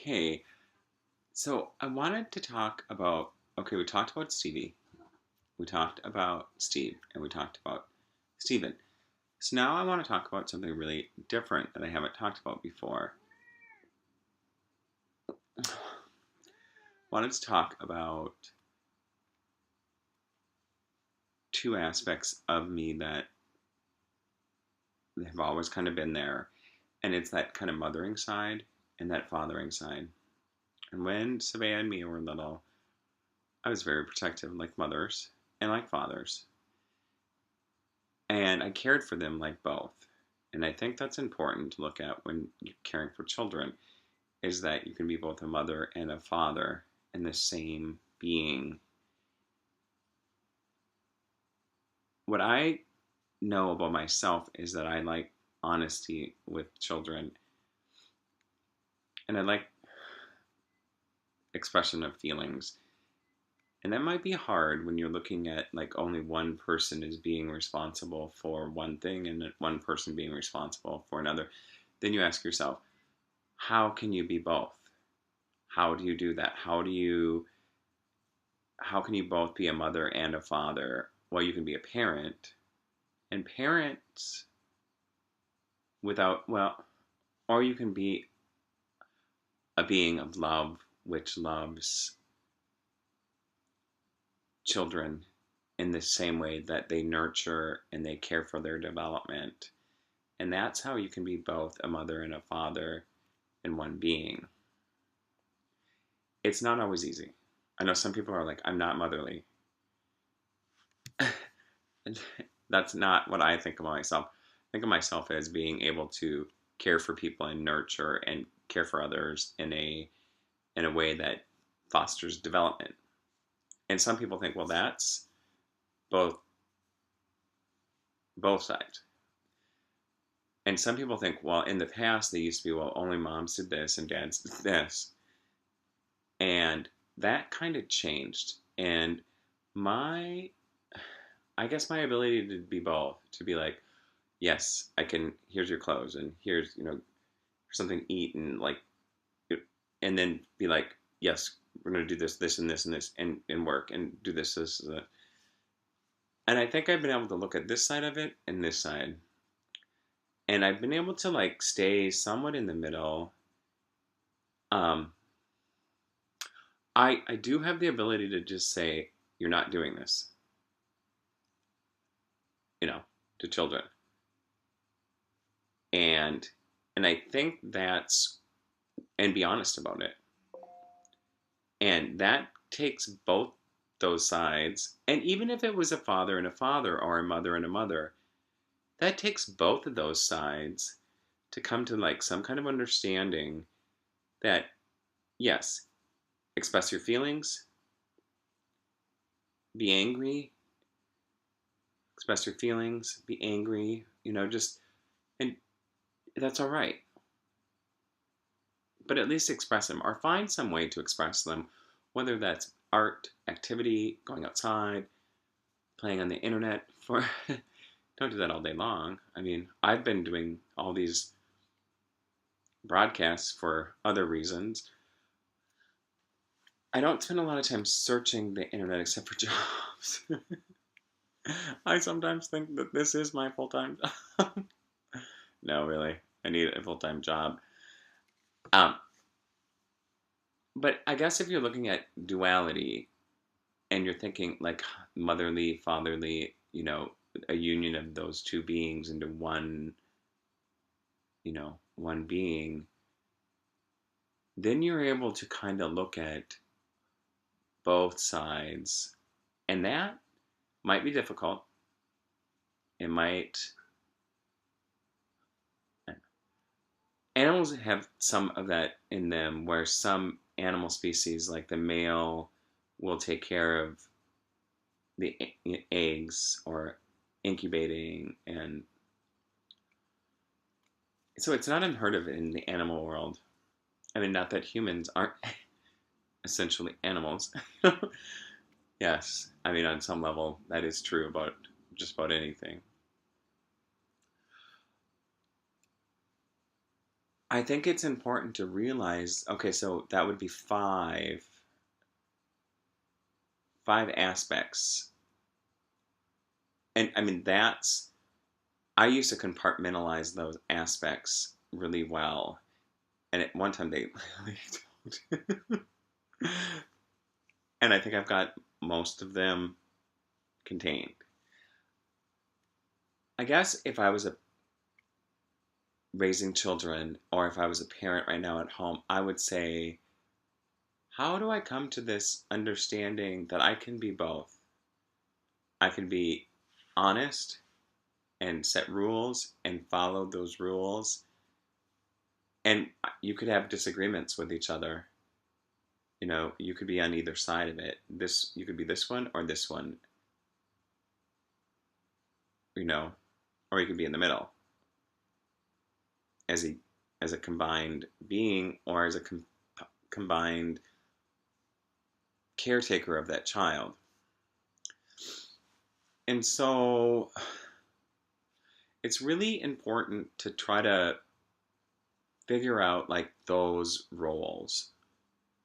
Hey, so I wanted to talk about, okay, we talked about Stevie, we talked about Steve, and we talked about Steven. So now I want to talk about something really different that I haven't talked about before. I wanted to talk about two aspects of me that have always kind of been there, and it's that kind of mothering side and that fathering side. And when Savannah and Mia were little, I was very protective, like mothers and like fathers. And I cared for them like both. And I think that's important to look at when you're caring for children is that you can be both a mother and a father in the same being. What I know about myself is that I like honesty with children and I like expression of feelings. And that might be hard when you're looking at like only one person is being responsible for one thing and one person being responsible for another. Then you ask yourself, how can you be both? How do you do that? How can you both be a mother and a father? Well, you can be a parent, and parents without, well, or you can be a being of love which loves children in the same way that they nurture and they care for their development. And that's how you can be both a mother and a father in one being. It's not always easy. I know some people are like, I'm not motherly. That's not what I think of myself. I think of myself as being able to care for people and nurture and care for others in a way that fosters development. And some people think, well, that's both both sides. And some people think, well, in the past they used to be, well, only moms did this and dads did this. And that kind of changed. And my I guess my ability to be both, to be like, yes, I can. Here's your clothes, and here's something to eat, and like, and then be like, yes, we're gonna do this, this, and this, and this, and work, and do this, that. And I think I've been able to look at this side of it and this side, and I've been able to like stay somewhat in the middle. Um, I do have the ability to just say, you're not doing this, you know, to children, and and I think that's and be honest about it. And that takes both those sides. And even if it was a father and a father or a mother and a mother, that takes both of those sides to come to like some kind of understanding that, yes, express your feelings, be angry, express your feelings, be angry, and that's all right. But at least express them or find some way to express them, whether that's art, activity, going outside, playing on the internet for don't do that all day long. I mean, I've been doing all these broadcasts for other reasons. I don't spend a lot of time searching the internet except for jobs. I sometimes think that this is my full-time job. No, really. I need a full-time job. Um, but I guess if you're looking at duality and you're thinking like motherly, fatherly, a union of those two beings into one being, then you're able to kind of look at both sides. And that might be difficult. It might. Animals have some of that in them, where some animal species, like the male, will take care of the eggs or incubating. And so it's not unheard of in the animal world. I mean, not that humans aren't essentially animals. Yes, I mean, on some level, that is true about just about anything. I think it's important to realize, okay, so that would be five aspects. And I mean, I used to compartmentalize those aspects really well. And at one time they don't. And I think I've got most of them contained. I guess if I was raising children, or if I was a parent right now at home, I would say, how do I come to this understanding that I can be both? I can be honest and set rules and follow those rules. And you could have disagreements with each other. You know, you could be on either side of it. You could be this one or this one, you know, or you could be in the middle as a combined being, or as a combined caretaker of that child. And so it's really important to try to figure out like those roles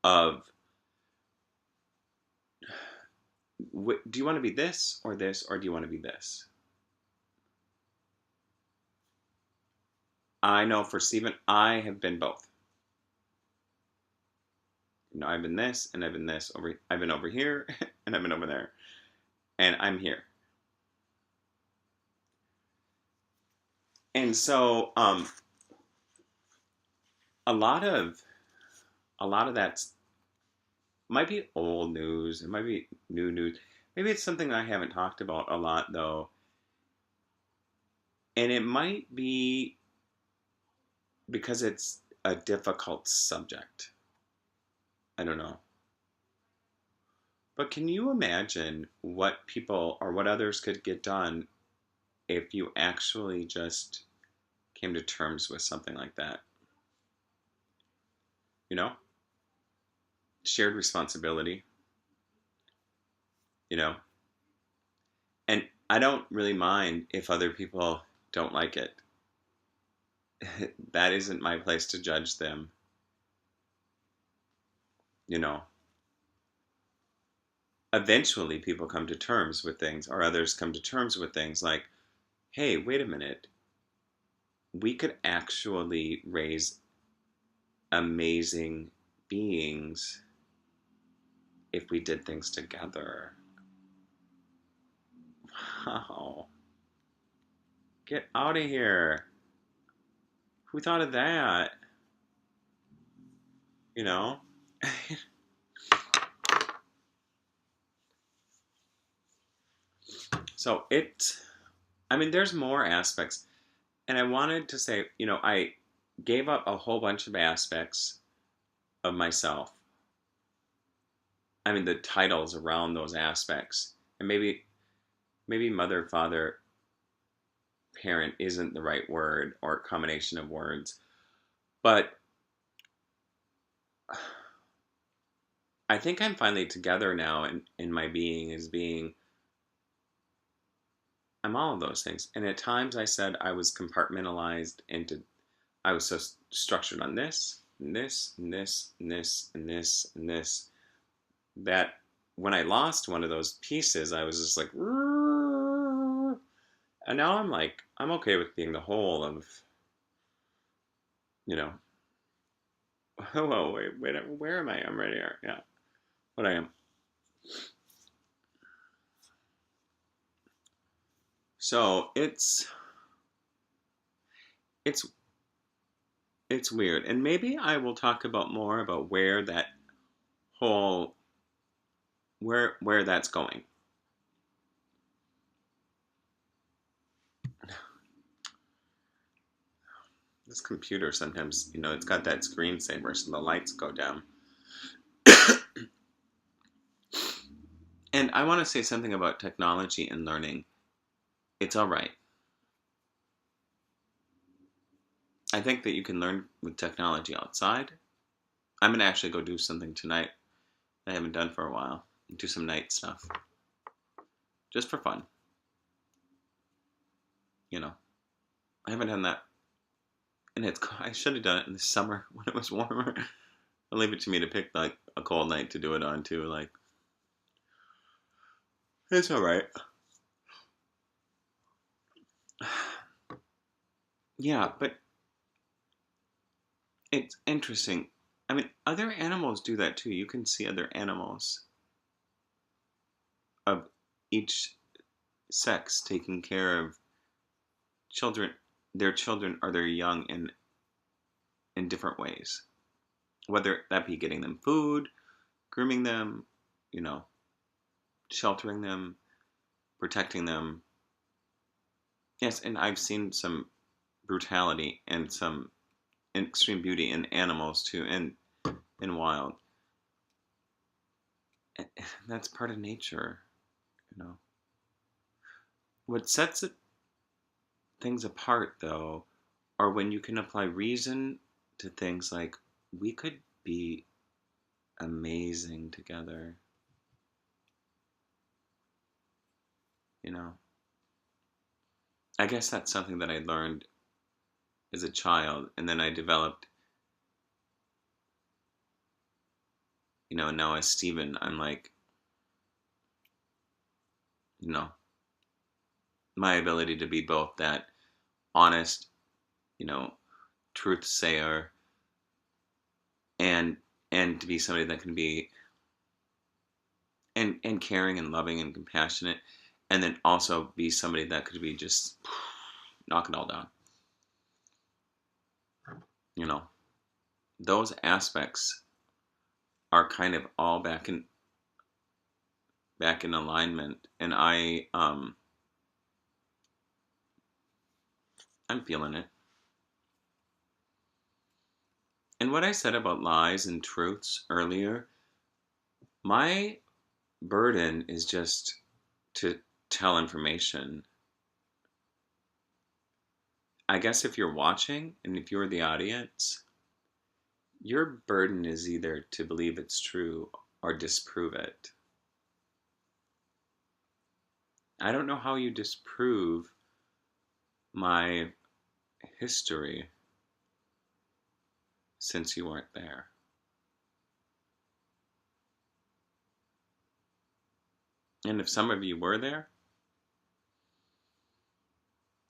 of, do you want to be this, or do you want to be this? I know for Stephen, I have been both. You know, I've been this and I've been this I've been over here and I've been over there. And I'm here. And so a lot of that's might be old news, it might be new news. Maybe it's something I haven't talked about a lot though. And it might be because it's a difficult subject. I don't know. But can you imagine what people or what others could get done if you actually just came to terms with something like that? You know? Shared responsibility, you know? And I don't really mind if other people don't like it. That isn't my place to judge them, you know? Eventually, people come to terms with things, or others come to terms with things like, hey, wait a minute. We could actually raise amazing beings if we did things together. Wow. Get out of here. Who thought of that? You know? So I mean, there's more aspects. And I wanted to say, you know, I gave up a whole bunch of aspects of myself. I mean, the titles around those aspects. And maybe mother, father, parent isn't the right word, or a combination of words. But I think I'm finally together now in my being as being, I'm all of those things. And at times I said I was compartmentalized I was so structured on this, and this, and this, and this, and this, and this, that when I lost one of those pieces, I was just like, and now I'm like, I'm okay with being the whole of, you know, oh, wait, where am I? I'm right here. Yeah, what I am. So it's it's weird, and maybe I will talk about more about where that whole where that's going. This computer sometimes, you know, it's got that screensaver, so the lights go down. And I want to say something about technology and learning. It's all right. I think that you can learn with technology outside. I'm going to actually go do something tonight that I haven't done for a while. Do some night stuff. Just for fun. You know, I haven't done that and I should have done it in the summer when it was warmer. I'll leave it to me to pick like a cold night to do it on too. Like it's all right. Yeah, but it's interesting. I mean, other animals do that too. You can see other animals of each sex taking care of children, their children or their young in different ways. Whether that be getting them food, grooming them, you know, sheltering them, protecting them. Yes, and I've seen some brutality and some extreme beauty in animals too, and in wild. And that's part of nature, you know. What sets things apart, though, are when you can apply reason to things like we could be amazing together, you know. I guess that's something that I learned as a child, and then I developed, you know, now as Stephen, I'm like, you know, my ability to be both that honest, you know, truth sayer and to be somebody that can be and caring and loving and compassionate, and then also be somebody that could be just knock it all down, you know. Those aspects are kind of all back in alignment, and I'm feeling it. And what I said about lies and truths earlier, my burden is just to tell information. I guess if you're watching and if you're the audience, your burden is either to believe it's true or disprove it. I don't know how you disprove my history since you weren't there. And if some of you were there,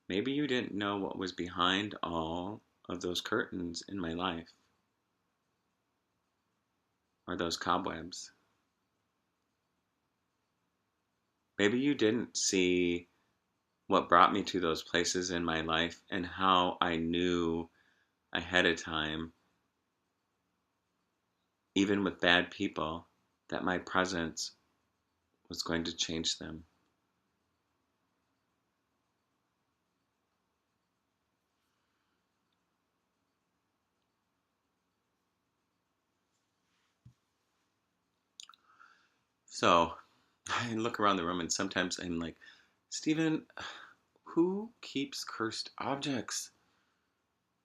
maybe you didn't know what was behind all of those curtains in my life or those cobwebs. Maybe you didn't see what brought me to those places in my life and how I knew ahead of time, even with bad people, that my presence was going to change them. So I look around the room and sometimes I'm like, Stephen, who keeps cursed objects?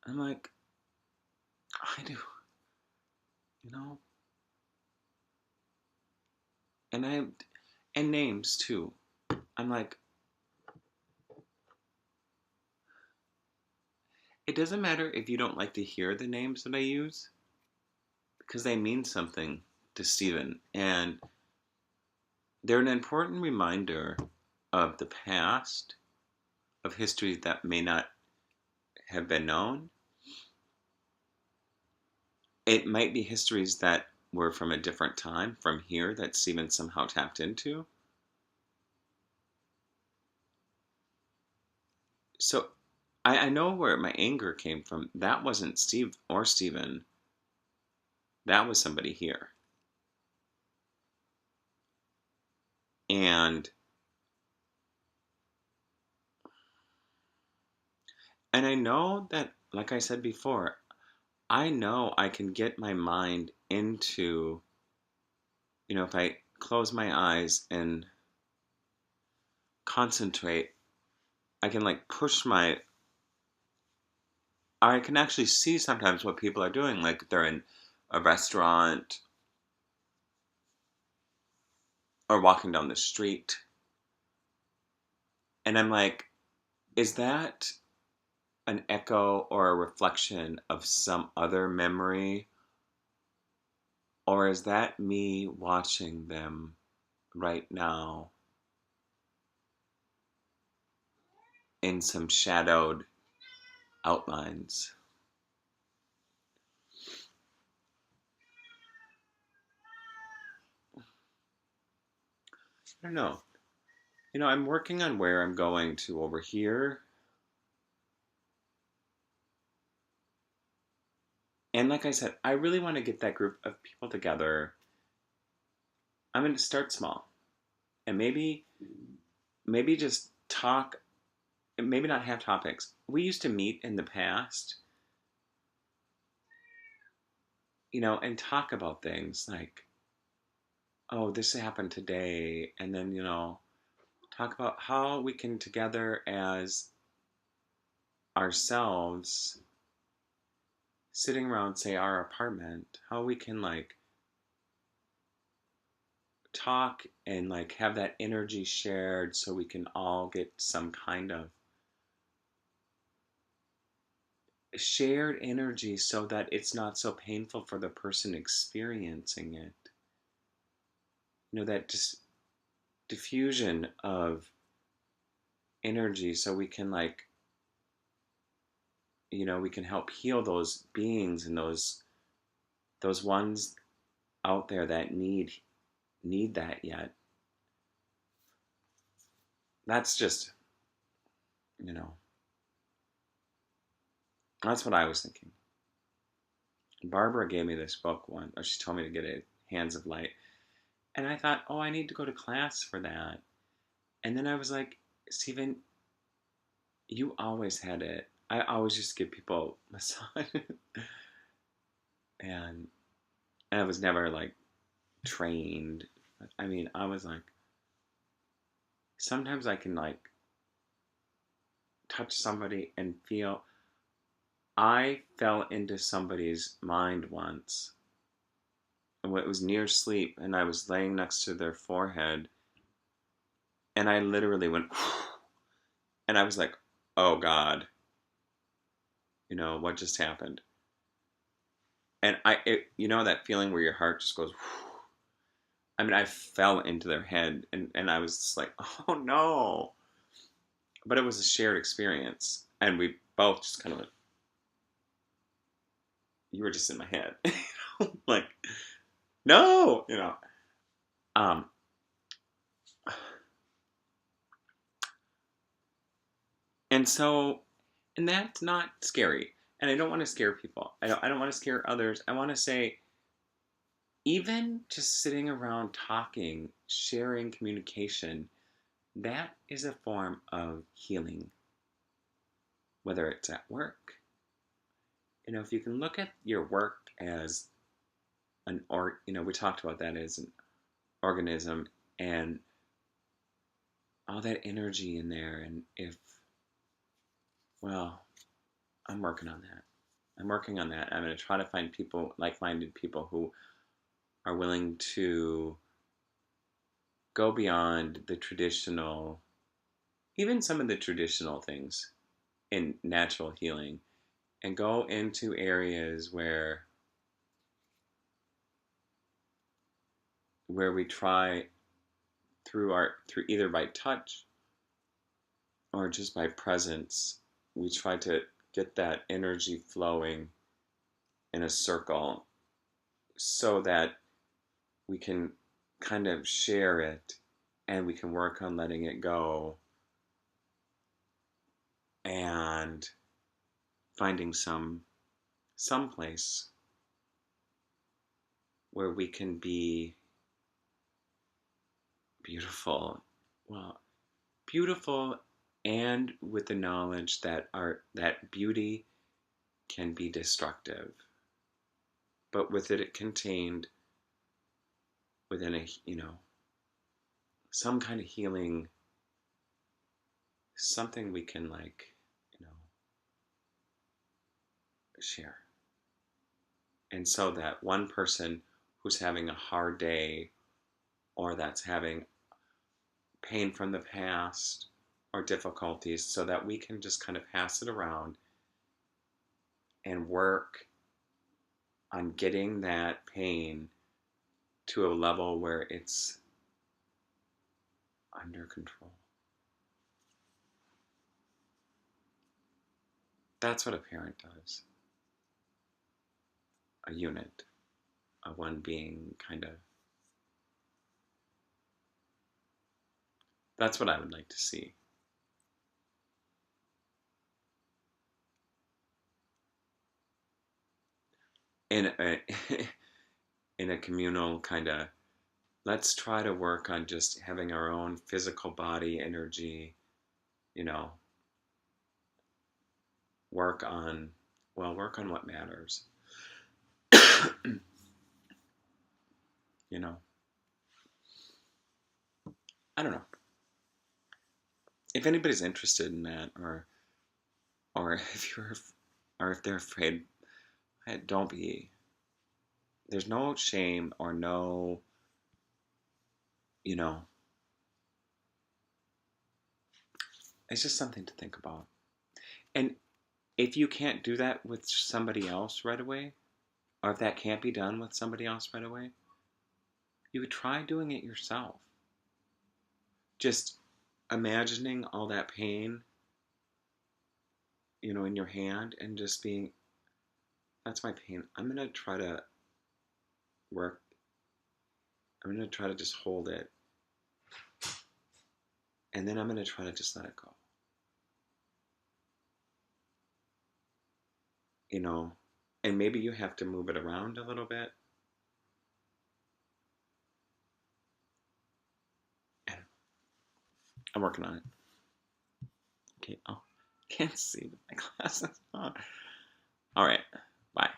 I'm like, I do, you know? And names too. I'm like, it doesn't matter if you don't like to hear the names that I use because they mean something to Stephen. And they're an important reminder of the past, of history that may not have been known. It might be histories that were from a different time, from here, that Stephen somehow tapped into. So I know where my anger came from. That wasn't Steve or Stephen. That was somebody here. And I know that, like I said before, I know I can get my mind into, you know, if I close my eyes and concentrate, I can like push my, I can actually see sometimes what people are doing, like they're in a restaurant or walking down the street. And I'm like, is that an echo or a reflection of some other memory, or is that me watching them right now in some shadowed outlines? I don't know. I'm working on where I'm going to over here. And like I said, I really want to get that group of people together. I'm going to start small and maybe just talk, maybe not have topics. We used to meet in the past, and talk about things like, oh, this happened today, and then, talk about how we can together as ourselves sitting around, say, our apartment, how we can like talk and like have that energy shared so we can all get some kind of shared energy so that it's not so painful for the person experiencing it. That just diffusion of energy so we can like, we can help heal those beings and those ones out there that need that yet. That's just, you know, that's what I was thinking. Barbara gave me this book one, or she told me to get it, Hands of Light. And I thought, oh, I need to go to class for that. And then I was like, Stephen, you always had it. I always used to give people massage. and I was never like trained. I mean, I was like, sometimes I can like touch somebody and feel. I fell into somebody's mind once. And it was near sleep, and I was laying next to their forehead, and I literally went, and I was like, oh God, what just happened? And that feeling where your heart just goes, I mean, I fell into their head, and I was just like, oh no. But it was a shared experience, and we both just kind of went, you were just in my head. Like, no, Um, and so, and that's not scary. And I don't want to scare people. I don't want to scare others. I want to say, even just sitting around talking, sharing communication, that is a form of healing. Whether it's at work, if you can look at your work as we talked about that as an organism and all that energy in there. And well, I'm working on that. I'm working on that. I'm going to try to find people, like-minded people who are willing to go beyond the traditional, even some of the traditional things in natural healing, and go into areas where we try through either by touch or just by presence, we try to get that energy flowing in a circle so that we can kind of share it and we can work on letting it go and finding some place where we can be beautiful. Well, beautiful, and with the knowledge that beauty can be destructive, but with it contained within a some kind of healing, something we can share. And so that one person who's having a hard day or that's having pain from the past or difficulties, so that we can just kind of pass it around and work on getting that pain to a level where it's under control. That's what a parent does. A unit, a one being kind of. That's what I would like to see. In a, in a communal kind of, let's try to work on just having our own physical body energy, you know, work on, well, work on what matters. You know, I don't know. If anybody's interested in that, or if you're, or if they're afraid, don't be. There's no shame or no, you know, it's just something to think about. And if you can't do that with somebody else right away, or if that can't be done with somebody else right away, you could try doing it yourself. Just imagining all that pain, you know, in your hand and just being, that's my pain. I'm going to try to work, I'm going to try to just hold it. And then I'm going to try to just let it go. You know, and maybe you have to move it around a little bit. And I'm working on it. Okay. Oh, can't see my glasses. All right. Bye.